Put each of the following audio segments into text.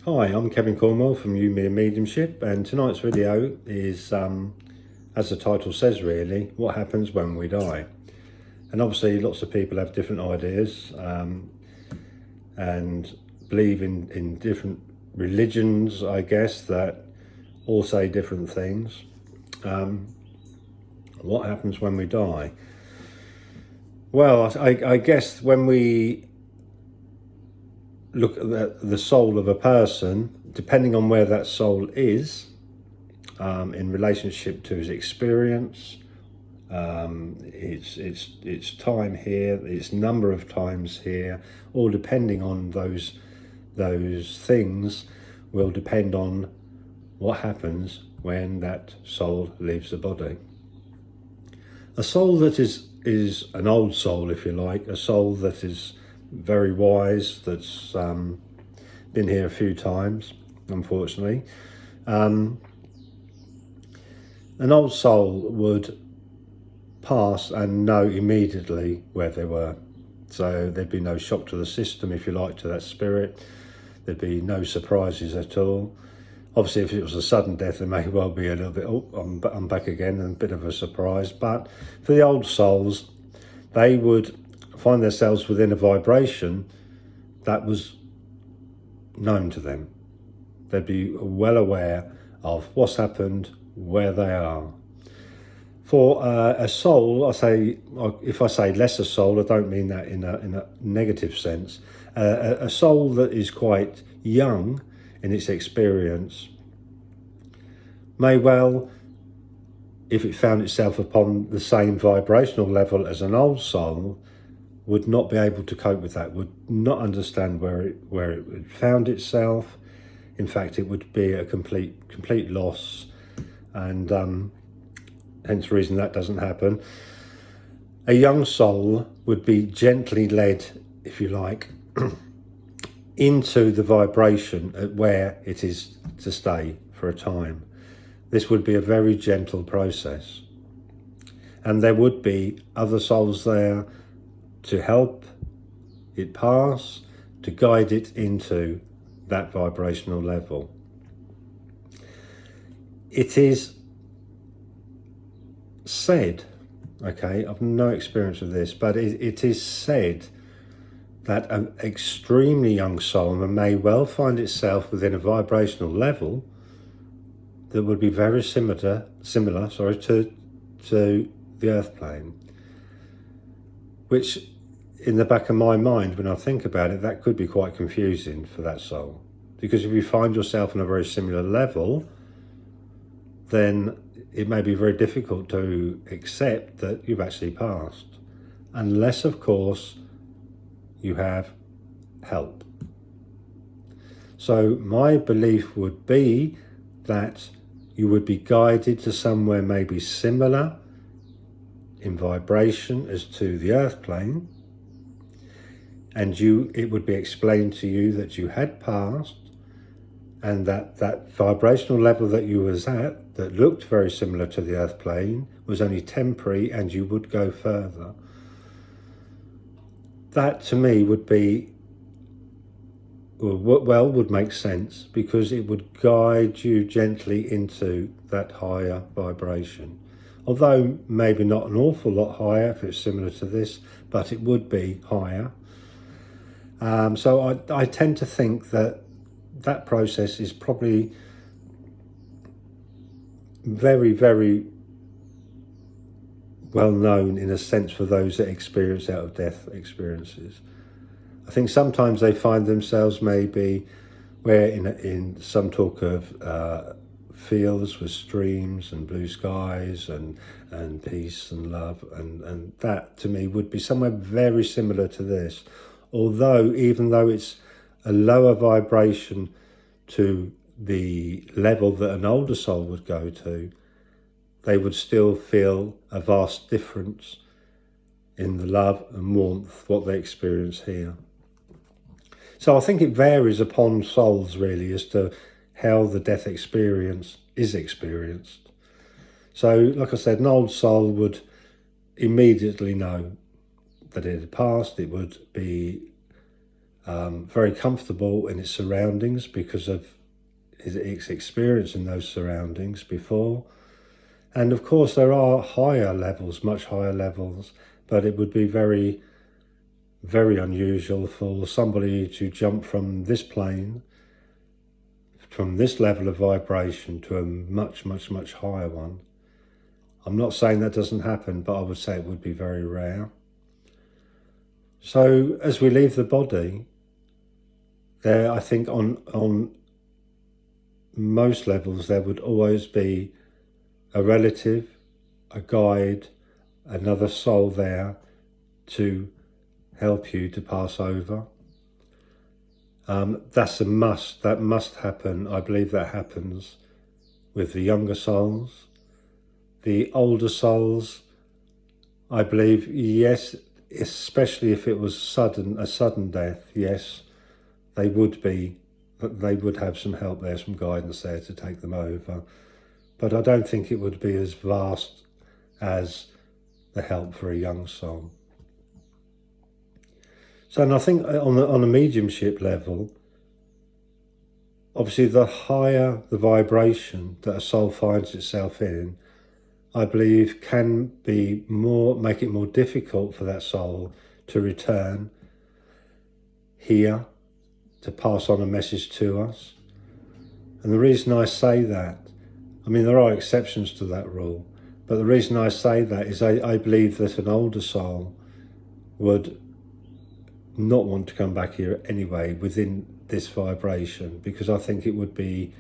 Hi, I'm Kevin Cornwell from Mediumship, and tonight's video is, as the title says really, what happens when we die. And obviously lots of people have different ideas and believe in different religions, I guess, that all say different things. What happens when we die? Well, I guess when we look at the soul of a person, depending on where that soul is in relationship to his experience, its time here, its number of times here, all depending on those things, will depend on what happens when that soul leaves the body. A soul that is an old soul, if you like, a soul that is very wise, that's been here a few times, unfortunately. An old soul would pass and know immediately where they were. So there'd be no shock to the system, if you like, to that spirit. There'd be no surprises at all. Obviously, if it was a sudden death, there may well be a little bit, oh, I'm back again, and a bit of a surprise. But for the old souls, they would find themselves within a vibration that was known to them. They'd be well aware of what's happened, where they are. For a soul, if I say lesser soul, I don't mean that in a negative sense. A soul that is quite young in its experience may well, if it found itself upon the same vibrational level as an old soul, would not be able to cope with that, would not understand where it found itself. In fact, it would be a complete loss, and hence the reason that doesn't happen. A young soul would be gently led, if you like, into the vibration at where it is to stay for a time. This would be a very gentle process, and there would be other souls there to help it pass, to guide it into that vibrational level. It is said, okay, I've no experience of this, but it is said that an extremely young soul may well find itself within a vibrational level that would be very similar to the earth plane, which in the back of my mind, when I think about it, that could be quite confusing for that soul. Because if you find yourself on a very similar level, then it may be very difficult to accept that you've actually passed. Unless, of course, you have help. So my belief would be that you would be guided to somewhere maybe similar in vibration as to the earth plane, and it would be explained to you that you had passed, and that vibrational level that you was at, that looked very similar to the earth plane, was only temporary, and you would go further. That to me would be, would make sense, because it would guide you gently into that higher vibration. Although maybe not an awful lot higher if it's similar to this, but it would be higher. So I tend to think that process is probably very, very well known, in a sense, for those that experience out-of-death experiences. I think sometimes they find themselves maybe where in some talk of fields with streams and blue skies and peace and love, and that to me would be somewhere very similar to this. Although, even though it's a lower vibration to the level that an older soul would go to, they would still feel a vast difference in the love and warmth, what they experience here. So I think it varies upon souls really as to how the death experience is experienced. So, like I said, an old soul would immediately know that it had passed. It would be very comfortable in its surroundings because of its experience in those surroundings before. And of course there are higher levels, much higher levels, but it would be very, very unusual for somebody to jump from this plane, from this level of vibration to a much, much, much higher one. I'm not saying that doesn't happen, but I would say it would be very rare. So as we leave the body, there, I think on most levels, there would always be a relative, a guide, another soul there to help you to pass over. That's a must. That must happen. I believe that happens with the younger souls. The older souls, I believe, yes, especially if it was a sudden death, yes, they would have some help there, some guidance there to take them over. But I don't think it would be as vast as the help for a young soul. So, and I think on a mediumship level, obviously the higher the vibration that a soul finds itself in, I believe can make it more difficult for that soul to return here to pass on a message to us. And the reason I say that, I mean, there are exceptions to that rule, but the reason I say that is I believe that an older soul would not want to come back here anyway within this vibration, because I think it would be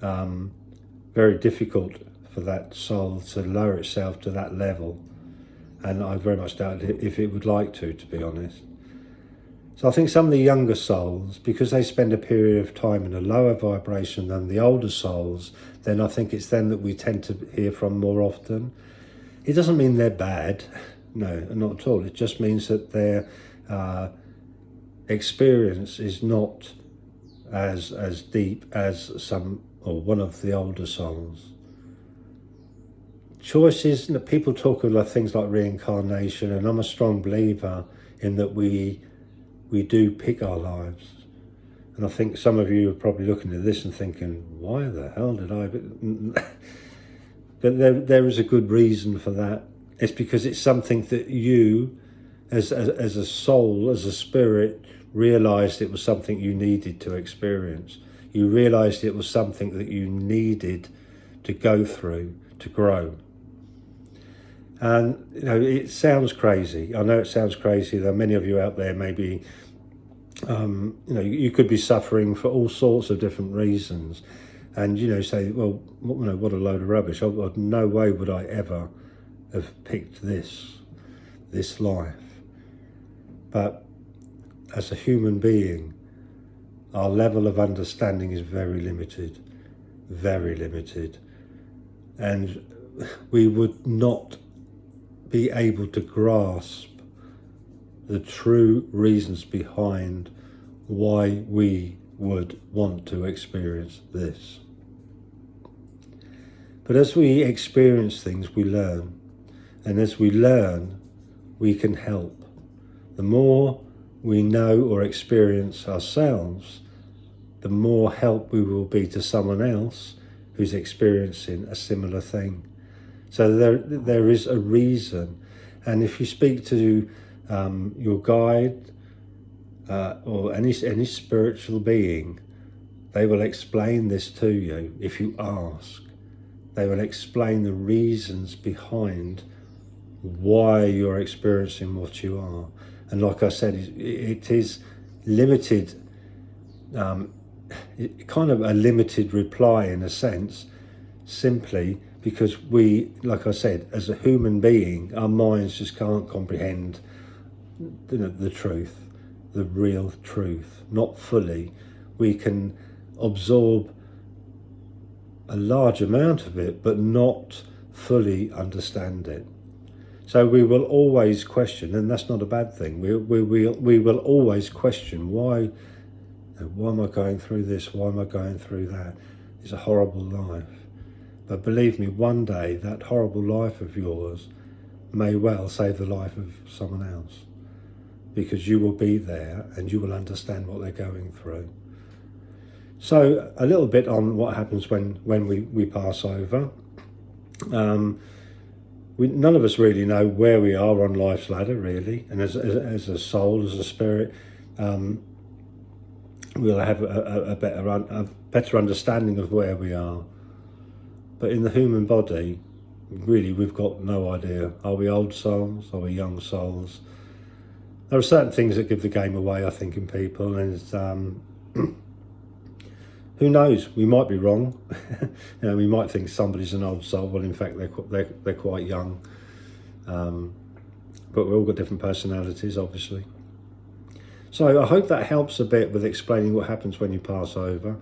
very difficult for that soul to lower itself to that level, and I very much doubt if it would like to be honest. So I think some of the younger souls, because they spend a period of time in a lower vibration than the older souls, then I think it's them that we tend to hear from more often. It doesn't mean they're bad, no, not at all. It just means that their experience is not as deep as some or one of the older souls. Choices, people talk about things like reincarnation, and I'm a strong believer in that we do pick our lives. And I think some of you are probably looking at this and thinking, why the hell did I? But there is a good reason for that. It's because it's something that you, as a soul, as a spirit, realised it was something you needed to experience. You realised it was something that you needed to go through to grow. And it sounds crazy. I know it sounds crazy. There are many of you out there, maybe you could be suffering for all sorts of different reasons, and say, well, what a load of rubbish. No way would I ever have picked this life. But as a human being, our level of understanding is very limited, and we would not be able to grasp the true reasons behind why we would want to experience this. But as we experience things, we learn. And as we learn, we can help. The more we know or experience ourselves, the more help we will be to someone else who's experiencing a similar thing. So there is a reason. And if you speak to your guide or any spiritual being, they will explain this to you if you ask. They will explain the reasons behind why you're experiencing what you are. And like I said, it is limited, kind of a limited reply in a sense, simply because we, like I said, as a human being, our minds just can't comprehend the truth, the real truth, not fully. We can absorb a large amount of it, but not fully understand it. So we will always question, and that's not a bad thing. We will always question why am I going through this? Why am I going through that? It's a horrible life. But believe me, one day that horrible life of yours may well save the life of someone else. because you will be there and you will understand what they're going through. So a little bit on what happens when we pass over. None of us really know where we are on life's ladder, really, and as a soul, as a spirit, we'll have a better understanding of where we are. But in the human body, really, we've got no idea. Are we old souls? Are we young souls? There are certain things that give the game away, I think, in people, and who knows? We might be wrong. We might think somebody's an old soul. Well, in fact, they're quite young. But we've all got different personalities, obviously. So I hope that helps a bit with explaining what happens when you pass over.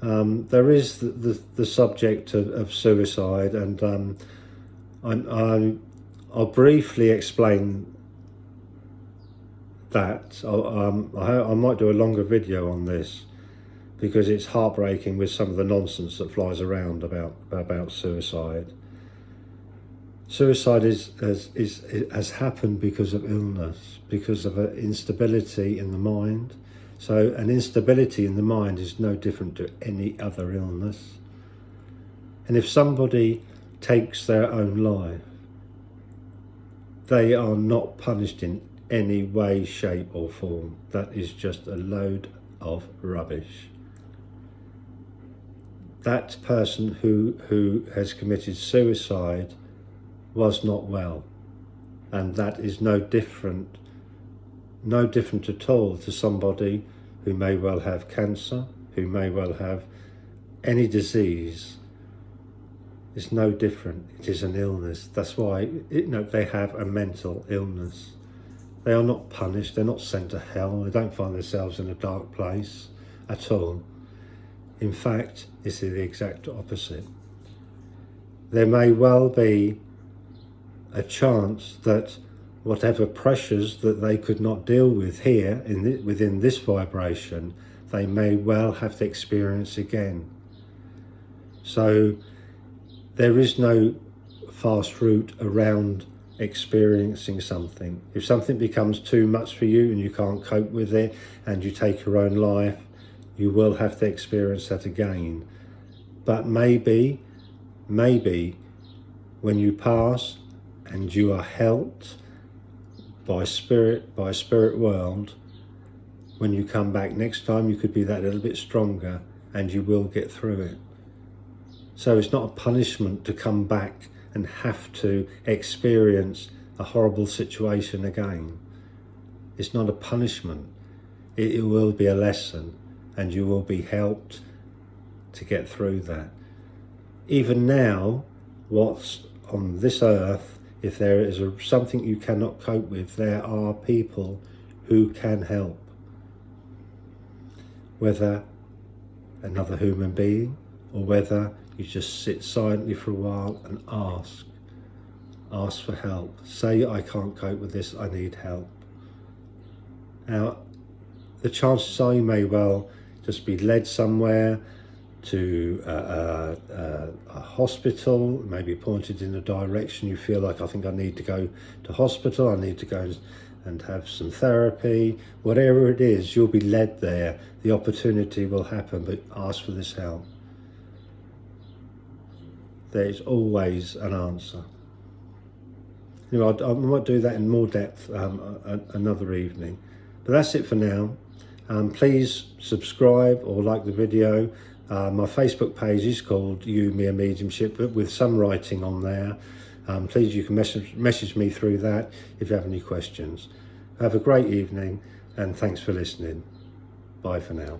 There is the subject of suicide, and I'll briefly explain that. I might do a longer video on this, because it's heartbreaking with some of the nonsense that flies around about suicide. Suicide has happened because of illness, because of an instability in the mind. So an instability in the mind is no different to any other illness. And if somebody takes their own life, they are not punished in any way, shape or form. That is just a load of rubbish. That person who has committed suicide was not well, and that is no different at all to somebody who may well have cancer, who may well have any disease. It's no different. It is an illness. That's why they have a mental illness. They are not punished. They're not sent to hell. They don't find themselves in a dark place at all. In fact, it's the exact opposite. There may well be a chance that whatever pressures that they could not deal with here within this vibration, they may well have to experience again. So there is no fast route around experiencing something. If something becomes too much for you and you can't cope with it and you take your own life, you will have to experience that again. But maybe when you pass and you are helped by spirit world, when you come back next time, you could be that little bit stronger and you will get through it. So it's not a punishment to come back and have to experience a horrible situation again. It's not a punishment. It will be a lesson, and you will be helped to get through that. Even now, what's on this earth, if there is something you cannot cope with, there are people who can help. Whether another human being, or whether you just sit silently for a while and ask for help. Say, I can't cope with this, I need help. Now, the chances are you may well just be led somewhere to a hospital, maybe pointed in a direction you feel like, I think I need to go to hospital, I need to go and have some therapy. Whatever it is, you'll be led there. The opportunity will happen, but ask for this help. There is always an answer. I might do that in more depth another evening. But that's it for now. Please subscribe or like the video. My Facebook page is called You, Me and Mediumship, but with some writing on there. Please, you can message me through that if you have any questions. Have a great evening, and thanks for listening. Bye for now.